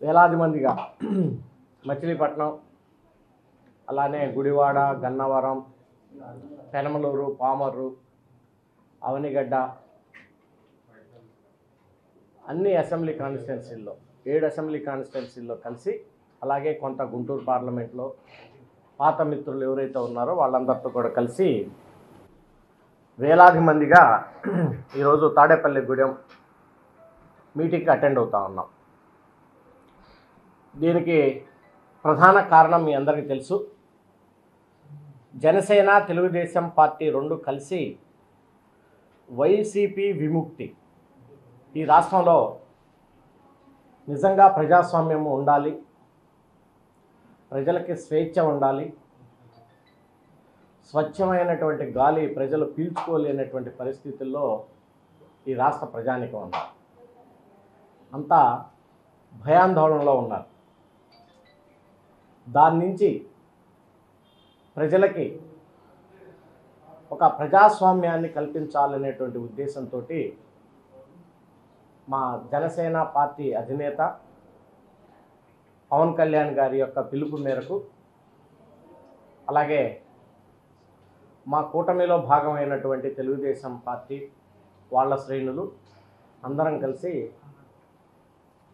వేలాది మందిగా మచిలీపట్నం, అలానే గుడివాడ, గన్నవరం, పెనమలూరు, పామర్రు, అవనిగడ్డ అన్ని అసెంబ్లీ కాన్స్టిట్యున్సీల్లో 7 అసెంబ్లీ కాన్స్టిట్యున్సీల్లో కలిసి, అలాగే కొంత గుంటూరు పార్లమెంట్లో పాత మిత్రులు ఎవరైతే ఉన్నారో వాళ్ళందరితో కూడా కలిసి వేలాది మందిగా ఈరోజు తాడేపల్లిగూడెం మీటింగ్కి అటెండ్ అవుతా ఉన్నాం. దీనికి ప్రధాన కారణం మీ అందరికీ తెలుసు. జనసేన, తెలుగుదేశం పార్టీ రెండు కలిసి వైసీపీ విముక్తి, ఈ రాష్ట్రంలో నిజంగా ప్రజాస్వామ్యం ఉండాలి, ప్రజలకి స్వేచ్ఛ ఉండాలి, స్వచ్ఛమైనటువంటి గాలి ప్రజలు పీల్చుకోలేనటువంటి పరిస్థితుల్లో ఈ రాష్ట్ర ప్రజానికం ఉన్నారు. అంతా భయాందోళనలో ఉన్నారు. దాని నుంచి ప్రజలకి ఒక ప్రజాస్వామ్యాన్ని కల్పించాలనేటువంటి ఉద్దేశంతో మా జనసేన పార్టీ అధినేత పవన్ కళ్యాణ్ గారి యొక్క పిలుపు మేరకు, అలాగే మా కూటమిలో భాగమైనటువంటి తెలుగుదేశం పార్టీ వాళ్ళ శ్రేణులు అందరం కలిసి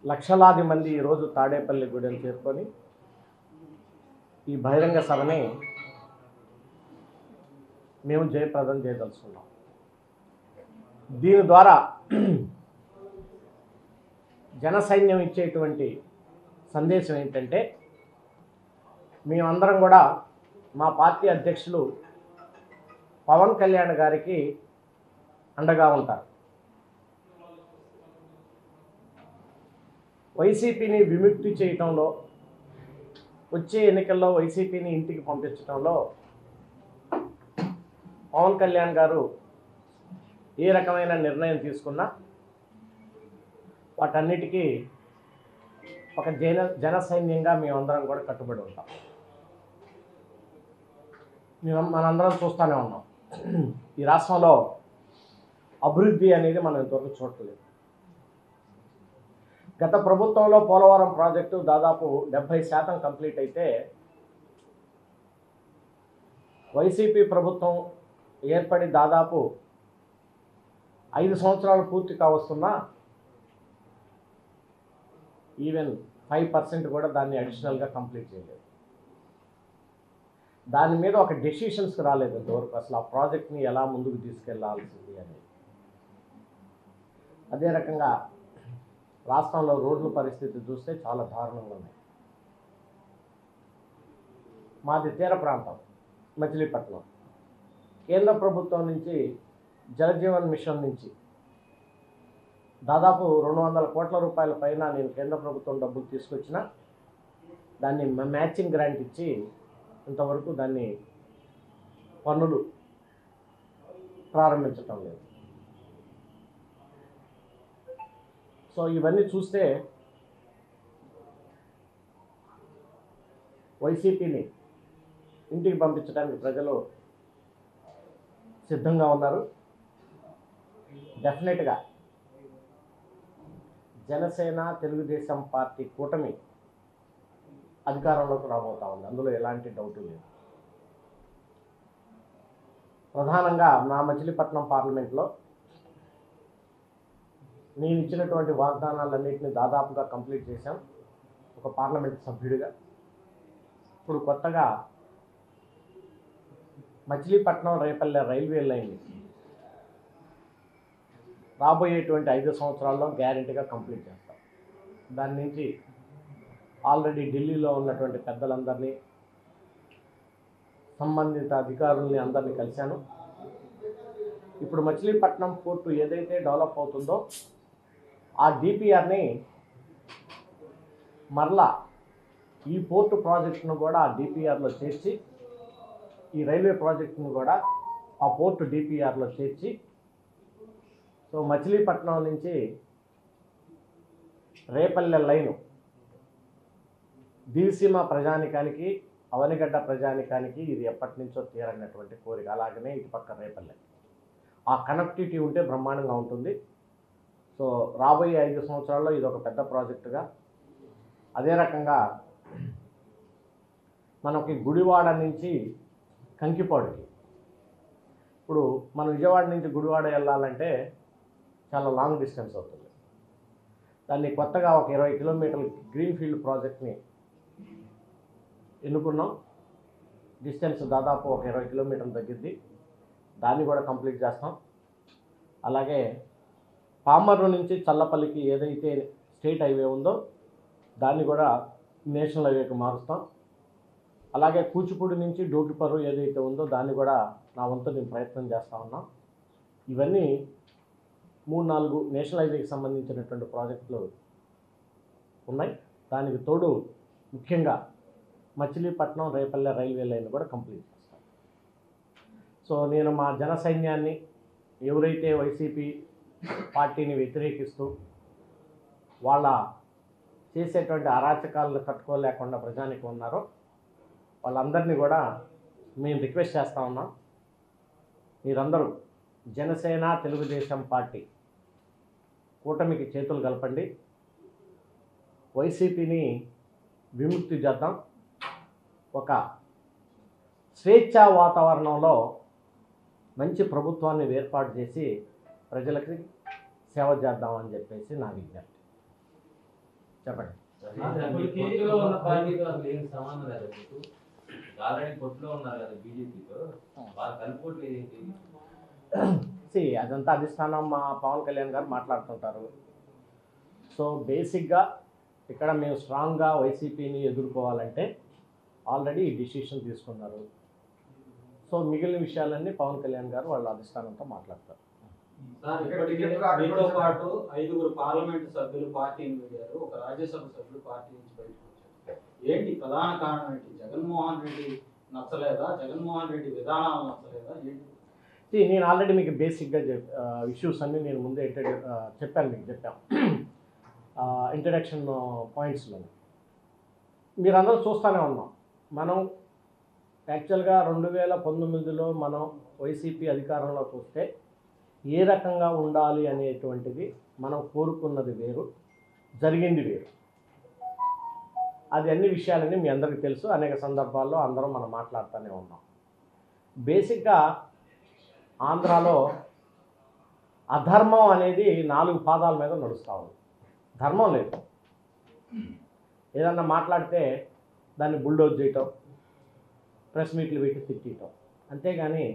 లక్షలాది మంది ఈరోజు తాడేపల్లిగూడెం చేరుకొని ఈ బహిరంగ సభని మేము జయప్రదం చేయదలుచుకున్నాం. దీని ద్వారా జన సైన్యం ఇచ్చేటువంటి సందేశం ఏంటంటే, మేమందరం కూడా మా పార్టీ అధ్యక్షులు పవన్ కళ్యాణ్ గారికి అండగా ఉంటారు. వైసీపీని విముక్తి చేయటంలో, వచ్చే ఎన్నికల్లో వైసీపీని ఇంటికి పంపించడంలో పవన్ కళ్యాణ్ గారు ఏ రకమైన నిర్ణయం తీసుకున్నా వాటన్నిటికీ ఒక జన సైన్యంగా మేమందరం కూడా కట్టుబడి ఉంటాం. మనందరం చూస్తూనే ఉన్నాం, ఈ రాష్ట్రంలో అభివృద్ధి అనేది మనం ఇంతవరకు చూడలేదు. గత ప్రభుత్వంలో పోలవరం ప్రాజెక్టు దాదాపు 70% కంప్లీట్ అయితే, వైసీపీ ప్రభుత్వం ఏర్పడి దాదాపు 5 సంవత్సరాలు పూర్తి కావస్తున్నా ఈవెన్ 5% కూడా దాన్ని అడిషనల్గా కంప్లీట్ చేయలేదు. దాని మీద ఒక డెసిషన్స్కి రాలేదు ఇంతవరకు, అసలు ఆ ప్రాజెక్ట్ని ఎలా ముందుకు తీసుకెళ్లాల్సింది అని. అదే రకంగా రాష్ట్రంలో రోడ్ల పరిస్థితి చూస్తే చాలా దారుణంగా ఉన్నాయి. మాది తీర ప్రాంతం మచిలీపట్నం. కేంద్ర ప్రభుత్వం నుంచి జలజీవన్ మిషన్ నుంచి దాదాపు 200 కోట్ల రూపాయల పైన నేను కేంద్ర ప్రభుత్వం డబ్బులు తీసుకొచ్చిన దాన్ని మ్యాచింగ్ గ్రాంట్ ఇచ్చి ఇంతవరకు దాన్ని పన్నులు ప్రారంభించటం లేదు. సో ఇవన్నీ చూస్తే వైసీపీని ఇంటికి పంపించడానికి ప్రజలు సిద్ధంగా ఉన్నారు. డెఫినెట్గా జనసేన, తెలుగుదేశం పార్టీ కూటమి అధికారంలోకి రాబోతా ఉంది, అందులో ఎలాంటి డౌట్ లేదు. ప్రధానంగా నా మచిలీపట్నం పార్లమెంట్లో నేను ఇచ్చినటువంటి వాగ్దానాలన్నింటినీ దాదాపుగా కంప్లీట్ చేశాం ఒక పార్లమెంట్ సభ్యుడిగా. ఇప్పుడు కొత్తగా మచిలీపట్నం రేపల్లె రైల్వే లైన్ రాబోయేటువంటి 5 సంవత్సరాల్లో గ్యారెంటీగా కంప్లీట్ చేస్తాం. దాని నుంచి ఆల్రెడీ ఢిల్లీలో ఉన్నటువంటి పెద్దలందరినీ, సంబంధిత అధికారుల్ని అందరినీ కలిశాను. ఇప్పుడు మచిలీపట్నం పోర్టు ఏదైతే డెవలప్ అవుతుందో ఆ డిపిఆర్ని మరలా ఈ పోర్టు ప్రాజెక్టును కూడా ఆ డిపిఆర్లో చేర్చి, ఈ రైల్వే ప్రాజెక్టును కూడా ఆ పోర్టు డిపిఆర్లో చేర్చి, సో మచిలీపట్నం నుంచి రేపల్లె లైను దివిసీమ ప్రజానికానికి, అవనిగడ్డ ప్రజానికానికి ఇది ఎప్పటి నుంచో తీరనటువంటి కోరిక. అలాగనే ఇటుపక్క రేపల్లె ఆ కనెక్టివిటీ ఉంటే బ్రహ్మాండంగా ఉంటుంది. సో రాబోయే 5 సంవత్సరాల్లో ఇది ఒక పెద్ద ప్రాజెక్టుగా అదే రకంగా మనకి గుడివాడ నుంచి కంకిపాడుకి, ఇప్పుడు మన విజయవాడ నుంచి గుడివాడ వెళ్ళాలంటే చాలా లాంగ్ డిస్టెన్స్ అవుతుంది. దాన్ని కొత్తగా ఒక 20 కిలోమీటర్ల గ్రీన్ఫీల్డ్ ప్రాజెక్ట్ని ఎన్నుకున్నాం. డిస్టెన్స్ దాదాపు ఒక 20 కిలోమీటర్లు తగ్గిద్ది. దాన్ని కూడా కంప్లీట్ చేస్తాం. అలాగే పామర్రు నుంచి చల్లపల్లికి ఏదైతే స్టేట్ హైవే ఉందో దాన్ని కూడా నేషనల్ హైవేకి మారుస్తాం. అలాగే కూచిపూడి నుంచి డోకిపర్రు ఏదైతే ఉందో దాన్ని కూడా నా వంతు నేను ప్రయత్నం చేస్తూ ఉన్నాం. ఇవన్నీ 3-4 నేషనల్ హైవేకి సంబంధించినటువంటి ప్రాజెక్టులు ఉన్నాయి. దానికి తోడు ముఖ్యంగా మచిలీపట్నం రేపల్లె రైల్వే లైన్ కూడా కంప్లీట్ చేస్తాం. సో నేను మా జన సైన్యాన్ని, ఎవరైతే వైసీపీ పార్టీని వ్యతిరేకిస్తూ వాళ్ళ చేసేటువంటి అరాచకాలను తట్టుకోలేకుండా ప్రజానికి ఉన్నారో వాళ్ళందరినీ కూడా మేము రిక్వెస్ట్ చేస్తూ ఉన్నాం. మీరందరూ జనసేన తెలుగుదేశం పార్టీ కూటమికి చేతులు కలపండి. వైసీపీని విముక్తి చేద్దాం. ఒక స్వేచ్ఛా వాతావరణంలో మంచి ప్రభుత్వాన్ని ఏర్పాటు చేసి ప్రజలకి సేవ చేద్దామని చెప్పేసి నా విజ్ఞప్తి. చెప్పండి. అదంతా అధిష్టానం మా పవన్ కళ్యాణ్ గారు మాట్లాడుతుంటారు. సో బేసిక్గా ఇక్కడ మేము స్ట్రాంగ్గా వైసీపీని ఎదుర్కోవాలంటే ఆల్రెడీ ఈ డిసిషన్ తీసుకున్నారు. సో మిగిలిన విషయాలన్నీ పవన్ కళ్యాణ్ గారు వాళ్ళ అధిష్టానంతో మాట్లాడతారు. మీతో పాటు 5 పార్లమెంటు సభ్యులు పార్టీని వీడారు, ఒక రాజ్యసభ సభ్యులు పార్టీ నుంచి బయటకు వచ్చారు. ఏంటి ప్రధాన కారణం ఏంటి? జగన్మోహన్ రెడ్డి నచ్చలేదా? జగన్మోహన్ రెడ్డి విధానాలు నచ్చలేదా? ఏంటి? నేను ఆల్రెడీ మీకు బేసిక్గా ఇష్యూస్ అన్నీ నేను ముందే చెప్పాను, మీకు చెప్పాం ఇంట్రడక్షన్ పాయింట్స్లో. మీరందరూ చూస్తూనే ఉన్నాం. మనం యాక్చువల్గా 2019లో మనం వైసీపీ అధికారంలోకి వస్తే ఏ రకంగా ఉండాలి అనేటువంటిది మనం కోరుకున్నది వేరు, జరిగింది వేరు. అది అన్ని విషయాలన్నీ మీ అందరికీ తెలుసు. అనేక సందర్భాల్లో అందరం మనం మాట్లాడుతూనే ఉన్నాం. బేసిక్గా ఆంధ్రాలో అధర్మం అనేది 4 పాదాల మీద నడుస్తూ ఉంది. ధర్మం లేదు. ఏదన్నా మాట్లాడితే దాన్ని బుల్డోజ్ చేయటం, ప్రెస్ మీట్లు పెట్టి తిట్టడం, అంతేగాని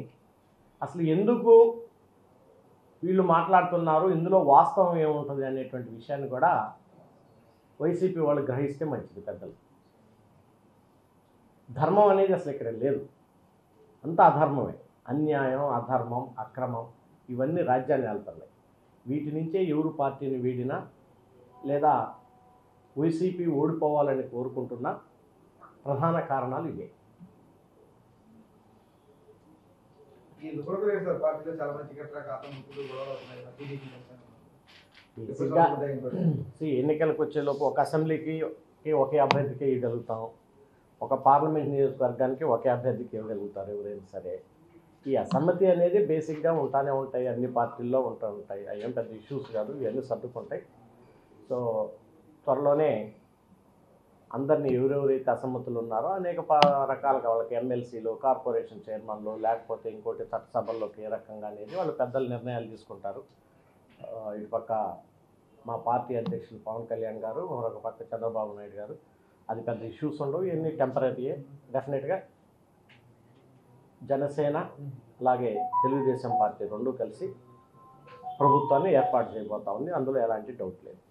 అసలు ఎందుకు వీళ్ళు మాట్లాడుతున్నారు, ఇందులో వాస్తవం ఏముంటుంది అనేటువంటి విషయాన్ని కూడా వైసీపీ వాళ్ళు గ్రహిస్తే మంచిది. పెద్దలు ధర్మం అనేది అసలు ఇక్కడ లేదు, అంతా అధర్మమే. అన్యాయం, అధర్మం, అక్రమం ఇవన్నీ రాజ్యాన్ని వెళ్తున్నాయి. వీటి నుంచే ఎవరు పార్టీని వీడినా లేదా వైసీపీ ఓడిపోవాలని కోరుకుంటున్న ప్రధాన కారణాలు ఇవే. ఎన్నికలకు వచ్చేలోపు ఒక అసెంబ్లీకి ఒకే అభ్యర్థికి ఇవ్వగలుగుతాం, ఒక పార్లమెంట్ నియోజకవర్గానికి ఒకే అభ్యర్థికి ఇవ్వగలుగుతారు ఎవరైనా సరే. ఈ అసమ్మతి అనేది బేసిక్గా ఉంటానే ఉంటాయి, అన్ని పార్టీల్లో ఉంటాయి. అవేం పెద్ద ఇష్యూస్ కాదు, ఇవన్నీ సర్దుకుంటాయి. సో త్వరలోనే అందరినీ ఎవరెవరైతే అసమ్మతులు ఉన్నారో అనేక రకాలుగా వాళ్ళకి ఎమ్మెల్సీలు, కార్పొరేషన్ చైర్మన్లు, లేకపోతే ఇంకోటి చట్టసభల్లోకి ఏ రకంగా అనేది వాళ్ళు పెద్దలు నిర్ణయాలు తీసుకుంటారు. ఇటుపక్క మా పార్టీ అధ్యక్షులు పవన్ కళ్యాణ్ గారు, మరొక పక్క చంద్రబాబు నాయుడు గారు. అది పెద్ద ఇష్యూస్ ఉండవు, ఇవన్నీ టెంపరీయే. డెఫినెట్గా జనసేన అలాగే తెలుగుదేశం పార్టీ 2 కలిసి ప్రభుత్వాన్ని ఏర్పాటు చేయబోతా ఉంది. అందులో ఎలాంటి డౌట్ లేదు.